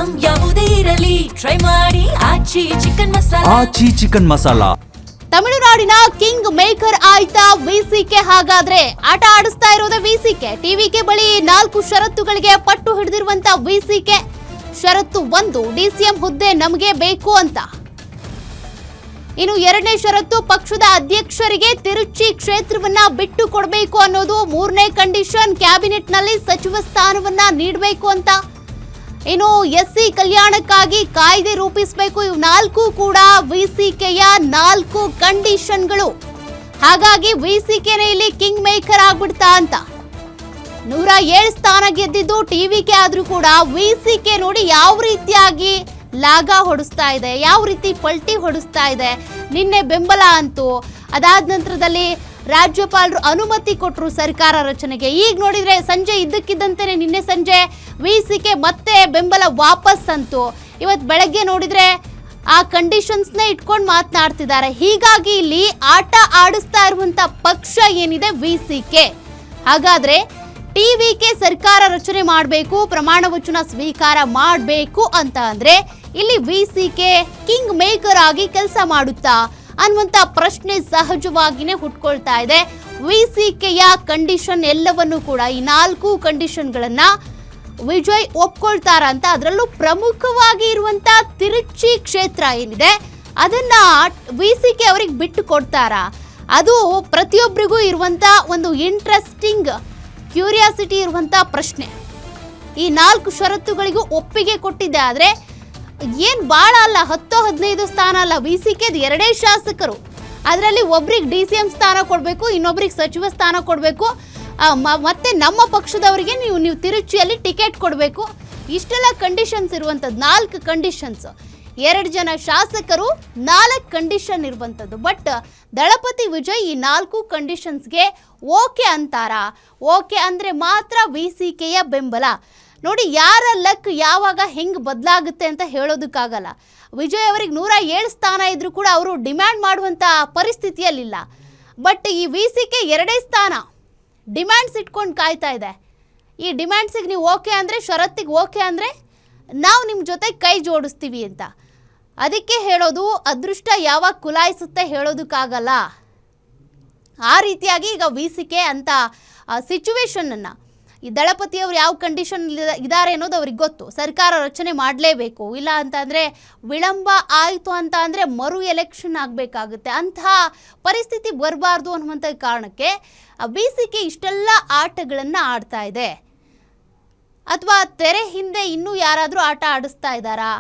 Item ಯಾವುದೇ ಇರಲಿ try ಮಾಡಿ ಆಚಿ ಚಿಕನ್ ಮಸಾಲಾ. ತಮಿಳುನಾಡಿನ ಕಿಂಗ್ ಮೇಕರ್ ಆಯ್ತಾ ವಿಸಿಕೆ? ಹಾಗಾದ್ರೆ ಆಟ ಆಡಿಸ್ತಾ ಇರೋದೇ ವಿಸಿಕೆ. ಟಿವಿಕೆ ಬಳಿ 4 ಷರತ್ತುಗಳಿಗೆ ಪಟ್ಟು ಹಿಡಿದಿರುವಂತ ವಿಸಿಕೆ. ಷರತ್ತು 1, ಡಿಸಿಎಂ ಹುದ್ದೆ ನಮಗೆ ಬೇಕು ಅಂತ. ಇನ್ನು 2ನೇ ಷರತ್ತು, ಪಕ್ಷದ ಅಧ್ಯಕ್ಷರಿಗೆ ತಿರುಚಿ ಕ್ಷೇತ್ರವನ್ನ ಬಿಟ್ಟು ಕೊಡಬೇಕು ಅನ್ನೋದು. 3ನೇ ಕಂಡೀಷನ್, ಕ್ಯಾಬಿನೆಟ್ ನಲ್ಲಿ ಸಚಿವ ಸ್ಥಾನವನ್ನ ನೀಡಬೇಕು ಅಂತ. ಇನ್ನು ಎಸ್ಸಿ ಕಲ್ಯಾಣಕ್ಕಾಗಿ ಕಾಯ್ದೆ ರೂಪಿಸಬೇಕು. ಇವು 4 ಕೂಡ ವಿಸಿಕೆಯ 4 ಕಂಡೀಷನ್ಗಳು. ಹಾಗಾಗಿ ವಿಸಿಕೆನೇ ಇಲ್ಲಿ ಕಿಂಗ್ ಮೇಕರ್ ಆಗ್ಬಿಡ್ತಾ ಅಂತ. 107 ಸ್ಥಾನ ಗೆದ್ದಿದ್ದು ಟಿವಿಕೆ ಆದ್ರೂ ಕೂಡ ವಿಸಿಕೆ ನೋಡಿ ಯಾವ ರೀತಿಯಾಗಿ ಲಾಗ ಹೊಡಿಸ್ತಾ ಇದೆ, ಯಾವ ರೀತಿ ಪಲ್ಟಿ ಹೊಡಿಸ್ತಾ ಇದೆ. ನಿನ್ನೆ ಬೆಂಬಲ ಅಂತು, ಅದಾದ ನಂತರದಲ್ಲಿ ರಾಜ್ಯಪಾಲರು ಅನುಮತಿ ಕೊಟ್ಟರು ಸರ್ಕಾರ ರಚನೆಗೆ. ಈಗ ನೋಡಿದ್ರೆ ಸಂಜೆ ಇದ್ದಕ್ಕಿದ್ದಂತೆ ನಿನ್ನೆ ಸಂಜೆ ವಿಸಿಕೆ ಮತ್ತೆ ಬೆಂಬಲ ವಾಪಸ್ ಅಂತು. ಇವತ್ತು ಬೆಳಗ್ಗೆ ನೋಡಿದ್ರೆ ಆ ಕಂಡೀಷನ್ಸ್ನೇ ಇಟ್ಕೊಂಡು ಮಾತನಾಡ್ತಿದ್ದಾರೆ. ಹೀಗಾಗಿ ಇಲ್ಲಿ ಆಟ ಆಡಿಸ್ತಾ ಇರುವಂತ ಪಕ್ಷ ಏನಿದೆ ವಿಸಿಕೆ. ಹಾಗಾದ್ರೆ ಟಿವಿಕೆ ಸರ್ಕಾರ ರಚನೆ ಮಾಡಬೇಕು, ಪ್ರಮಾಣ ವಚನ ಸ್ವೀಕಾರ ಮಾಡಬೇಕು ಅಂತ ಅಂದ್ರೆ ಇಲ್ಲಿ ವಿಸಿಕೆ ಕಿಂಗ್ ಮೇಕರ್ ಆಗಿ ಕೆಲಸ ಮಾಡುತ್ತಾ ಅನ್ನುವಂತ ಪ್ರಶ್ನೆ ಸಹಜವಾಗಿನೇ ಹುಟ್ಕೊಳ್ತಾ ಇದೆ. ವಿಸಿಕೆಯ ಕಂಡೀಷನ್ ಎಲ್ಲವನ್ನೂ ಕೂಡ ಈ 4 ಕಂಡೀಷನ್ಗಳನ್ನ ವಿಜಯ್ ಒಪ್ಕೊಳ್ತಾರ ಅಂತ. ಅದರಲ್ಲೂ ಪ್ರಮುಖವಾಗಿ ಇರುವಂತ ತಿರುಚಿ ಕ್ಷೇತ್ರ ಏನಿದೆ ಅದನ್ನ ವಿಸಿಕೆ ಅವರಿಗೆ ಬಿಟ್ಟು ಕೊಡ್ತಾರ? ಅದು ಪ್ರತಿಯೊಬ್ಬರಿಗೂ ಇರುವಂತ ಒಂದು ಇಂಟ್ರೆಸ್ಟಿಂಗ್ ಕ್ಯೂರಿಯಾಸಿಟಿ ಇರುವಂತ ಪ್ರಶ್ನೆ. ಈ 4 ಷರತ್ತುಗಳಿಗೂ ಒಪ್ಪಿಗೆ ಕೊಟ್ಟಿದೆ. ಆದ್ರೆ ಏನ್ ಬಾಳ ಅಲ್ಲ, 10-15 ಸ್ಥಾನ ಅಲ್ಲ, ವಿಸಿಕೆದು 2 ಶಾಸಕರು. ಅದರಲ್ಲಿ ಒಬ್ರಿಗೆ ಡಿಸಿಎಂ ಸ್ಥಾನ ಕೊಡಬೇಕು, ಇನ್ನೊಬ್ರಿಗೆ ಸಚಿವ ಸ್ಥಾನ ಕೊಡಬೇಕು, ಮತ್ತೆ ನಮ್ಮ ಪಕ್ಷದವರಿಗೆ ನೀವು ತಿರುಚಿಯಲ್ಲಿ ಟಿಕೆಟ್ ಕೊಡಬೇಕು. ಇಷ್ಟೆಲ್ಲ ಕಂಡೀಷನ್ಸ್ ಇರುವಂಥದ್ದು, 4 ಕಂಡೀಷನ್ಸ್. 2 ಜನ ಶಾಸಕರು, 4 ಕಂಡೀಷನ್ ಇರುವಂಥದ್ದು. ಬಟ್ ದಳಪತಿ ವಿಜಯ್ ಈ 4 ಕಂಡೀಷನ್ಸ್ಗೆ ಓಕೆ ಅಂತಾರ. ಓಕೆ ಅಂದರೆ ಮಾತ್ರ ವಿಸಿಕೆಯ ಬೆಂಬಲ. ನೋಡಿ, ಯಾರ ಲಕ್ ಯಾವಾಗ ಹೆಂಗೆ ಬದಲಾಗುತ್ತೆ ಅಂತ ಹೇಳೋದಕ್ಕಾಗಲ್ಲ. ವಿಜಯ್ ಅವರಿಗೆ 107 ಸ್ಥಾನ ಇದ್ರೂ ಕೂಡ ಅವರು ಡಿಮ್ಯಾಂಡ್ ಮಾಡುವಂಥ ಪರಿಸ್ಥಿತಿಯಲ್ಲಿಲ್ಲ. ಬಟ್ ಈ ವಿಸಿಕೆ 2 ಸ್ಥಾನ ಡಿಮ್ಯಾಂಡ್ಸ್ ಇಟ್ಕೊಂಡು ಕಾಯ್ತಾ ಇದೆ. ಈ ಡಿಮ್ಯಾಂಡ್ಸಿಗೆ ನೀವು ಓಕೆ ಅಂದರೆ, ಷರತ್ತಿಗೆ ಓಕೆ ಅಂದರೆ ನಾವು ನಿಮ್ಮ ಜೊತೆ ಕೈ ಜೋಡಿಸ್ತೀವಿ ಅಂತ. ಅದಕ್ಕೆ ಹೇಳೋದು ಅದೃಷ್ಟ ಯಾವಾಗ ಕುಲಾಯಿಸುತ್ತೆ ಹೇಳೋದಕ್ಕಾಗಲ್ಲ. ಆ ರೀತಿಯಾಗಿ ಈಗ ವಿಸಿಕೆ ಅಂತ ಸಿಚುವೇಶನನ್ನು ಈ ದಳಪತಿಯವರು ಯಾವ ಕಂಡೀಷನ್ ಇದ್ದಾರೆ ಅನ್ನೋದು ಅವ್ರಿಗೆ ಗೊತ್ತು. ಸರ್ಕಾರ ರಚನೆ ಮಾಡಲೇಬೇಕು, ಇಲ್ಲ ಅಂತಂದರೆ ವಿಳಂಬ ಆಯಿತು ಅಂತ ಅಂದರೆ ಮರು ಎಲೆಕ್ಷನ್ ಆಗಬೇಕಾಗುತ್ತೆ. ಅಂತಹ ಪರಿಸ್ಥಿತಿ ಬರಬಾರ್ದು ಅನ್ನುವಂಥ ಕಾರಣಕ್ಕೆ ವಿಸಿಕೆ ಇಷ್ಟೆಲ್ಲ ಆಟಗಳನ್ನು ಆಡ್ತಾ ಇದೆ. ಅಥವಾ ತೆರೆ ಹಿಂದೆ ಇನ್ನೂ ಯಾರಾದರೂ ಆಟ ಆಡಿಸ್ತಾ ಇದ್ದಾರಾ?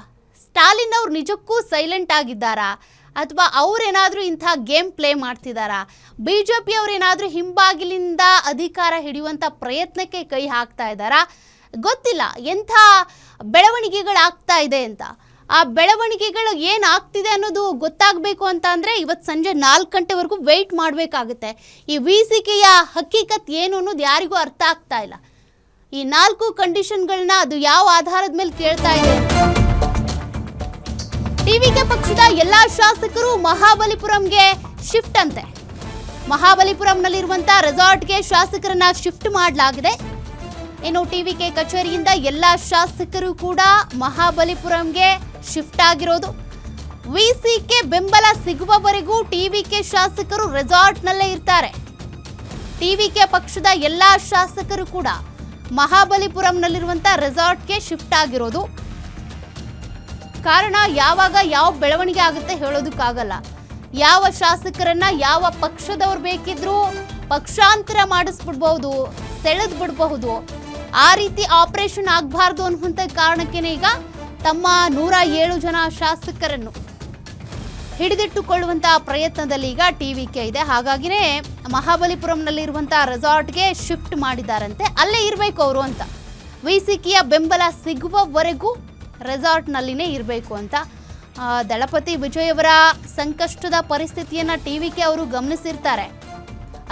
ಸ್ಟಾಲಿನ್ ಅವ್ರು ನಿಜಕ್ಕೂ ಸೈಲೆಂಟ್ ಆಗಿದ್ದಾರಾ? ಅಥವಾ ಅವರೇನಾದರೂ ಇಂಥ ಗೇಮ್ ಪ್ಲೇ ಮಾಡ್ತಿದ್ದಾರಾ? BJP ಅವರೇನಾದರೂ ಹಿಂಬಾಗಿಲಿಂದ ಅಧಿಕಾರ ಹಿಡಿಯುವಂಥ ಪ್ರಯತ್ನಕ್ಕೆ ಕೈ ಹಾಕ್ತಾ ಇದ್ದಾರಾ? ಗೊತ್ತಿಲ್ಲ ಎಂಥ ಬೆಳವಣಿಗೆಗಳಾಗ್ತಾ ಇದೆ ಅಂತ. ಆ ಬೆಳವಣಿಗೆಗಳು ಏನಾಗ್ತಿದೆ ಅನ್ನೋದು ಗೊತ್ತಾಗಬೇಕು ಅಂತ ಅಂದರೆ ಇವತ್ತು ಸಂಜೆ 4 ಗಂಟೆವರೆಗೂ ವೆಯ್ಟ್ ಮಾಡಬೇಕಾಗುತ್ತೆ. ಈ ವಿಸಿಕೆಯ ಹಕ್ಕಿಕತ್ ಏನು ಅನ್ನೋದು ಯಾರಿಗೂ ಅರ್ಥ ಆಗ್ತಾ ಇಲ್ಲ. ಈ 4 ಕಂಡೀಷನ್ಗಳನ್ನ ಅದು ಯಾವ ಆಧಾರದ ಮೇಲೆ ಕೇಳ್ತಾ ಇದೆ? ಟಿವಿಕೆ ಪಕ್ಷದ ಎಲ್ಲಾ ಶಾಸಕರು ಮಹಾಬಲಿಪುರಂಗೆ ಶಿಫ್ಟ್ ಅಂತೆ. ಮಹಾಬಲಿಪುರಂನಲ್ಲಿರುವಂಥ ರೆಸಾರ್ಟ್ಗೆ ಶಾಸಕರನ್ನ ಶಿಫ್ಟ್ ಮಾಡಲಾಗಿದೆ. ಇನ್ನು ಟಿವಿಕೆ ಕಚೇರಿಯಿಂದ ಎಲ್ಲ ಶಾಸಕರು ಕೂಡ ಮಹಾಬಲಿಪುರಂಗೆ ಶಿಫ್ಟ್ ಆಗಿರೋದು. ವಿಸಿಕೆ ಬೆಂಬಲ ಸಿಗುವವರೆಗೂ ಟಿವಿಕೆ ಶಾಸಕರು ರೆಸಾರ್ಟ್ನಲ್ಲೇ ಇರ್ತಾರೆ. ಟಿವಿಕೆ ಪಕ್ಷದ ಎಲ್ಲ ಶಾಸಕರು ಕೂಡ ಮಹಾಬಲಿಪುರಂನಲ್ಲಿರುವಂಥ ರೆಸಾರ್ಟ್ಗೆ ಶಿಫ್ಟ್ ಆಗಿರೋದು. ಕಾರಣ ಯಾವಾಗ ಯಾವ ಬೆಳವಣಿಗೆ ಆಗುತ್ತೆ ಹೇಳೋದಕ್ಕಾಗಲ್ಲ. ಯಾವ ಶಾಸಕರನ್ನ ಯಾವ ಪಕ್ಷದವ್ರು ಬೇಕಿದ್ರೂ ಪಕ್ಷಾಂತರ ಮಾಡಿಸ್ಬಿಡ್ಬಹುದು, ಸೆಳೆದು ಬಿಡಬಹುದು. ಆ ರೀತಿ ಆಪರೇಷನ್ ಆಗಬಾರ್ದು ಅನ್ನುವಂಥ ಕಾರಣಕ್ಕೇನೆ ಈಗ ತಮ್ಮ 107 ಜನ ಶಾಸಕರನ್ನು ಹಿಡಿದಿಟ್ಟುಕೊಳ್ಳುವಂಥ ಪ್ರಯತ್ನದಲ್ಲಿ ಈಗ ಟಿವಿಕೆ ಇದೆ. ಹಾಗಾಗಿನೇ ಮಹಾಬಲಿಪುರಂನಲ್ಲಿರುವಂಥ ರೆಸಾರ್ಟ್ಗೆ ಶಿಫ್ಟ್ ಮಾಡಿದ್ದಾರಂತೆ. ಅಲ್ಲೇ ಇರಬೇಕು ಅವರು ಅಂತ. ವಿಸಿಕೆಯ ಬೆಂಬಲ ಸಿಗುವವರೆಗೂ ರೆಸಾರ್ಟ್ನಲ್ಲಿನೇ ಇರಬೇಕು ಅಂತ. ದಳಪತಿ ವಿಜಯ್ ಅವರ ಸಂಕಷ್ಟದ ಪರಿಸ್ಥಿತಿಯನ್ನು ಟಿವಿಕೆ ಅವರು ಗಮನಿಸಿರ್ತಾರೆ.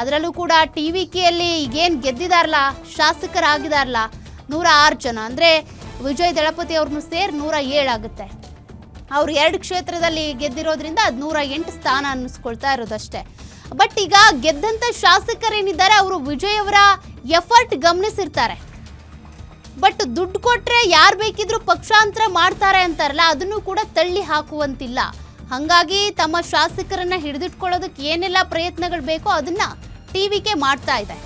ಅದರಲ್ಲೂ ಕೂಡ ಟಿವಿಕೆಯಲ್ಲಿ ಈಗೇನು ಗೆದ್ದಿದಾರಲ್ಲ, ಶಾಸಕರಾಗಿದಾರಲ್ಲ 106 ಜನ, ಅಂದರೆ ವಿಜಯ್ ದಳಪತಿ ಅವ್ರನ್ನೂ ಸೇರಿ 107 ಆಗುತ್ತೆ. ಅವರು 2 ಕ್ಷೇತ್ರದಲ್ಲಿ ಗೆದ್ದಿರೋದ್ರಿಂದ ಅದು 108 ಸ್ಥಾನ ಅನ್ನಿಸ್ಕೊಳ್ತಾ ಇರೋದಷ್ಟೇ. ಬಟ್ ಈಗ ಗೆದ್ದಂಥ ಶಾಸಕರೇನಿದ್ದಾರೆ ಅವರು ವಿಜಯ್ ಅವರ ಎಫರ್ಟ್ ಗಮನಿಸಿರ್ತಾರೆ. ಬಟ್ ದುಡ್ಡು ಕೊಟ್ರೆ ಯಾರು ಬೇಕಿದ್ರೂ ಪಕ್ಷಾಂತರ ಮಾಡ್ತಾರೆ ಅಂತಾರಲ್ಲ, ಅದನ್ನು ಕೂಡ ತಳ್ಳಿ ಹಾಕುವಂತಿಲ್ಲ. ಹಾಗಾಗಿ ತಮ್ಮ ಶಾಸಕರನ್ನ ಹಿಡಿದಿಟ್ಕೊಳ್ಳೋದಕ್ಕೆ ಏನೆಲ್ಲ ಪ್ರಯತ್ನಗಳು ಬೇಕೋ ಅದನ್ನ ಟಿವಿಕೆ ಮಾಡ್ತಾ ಇದೆ.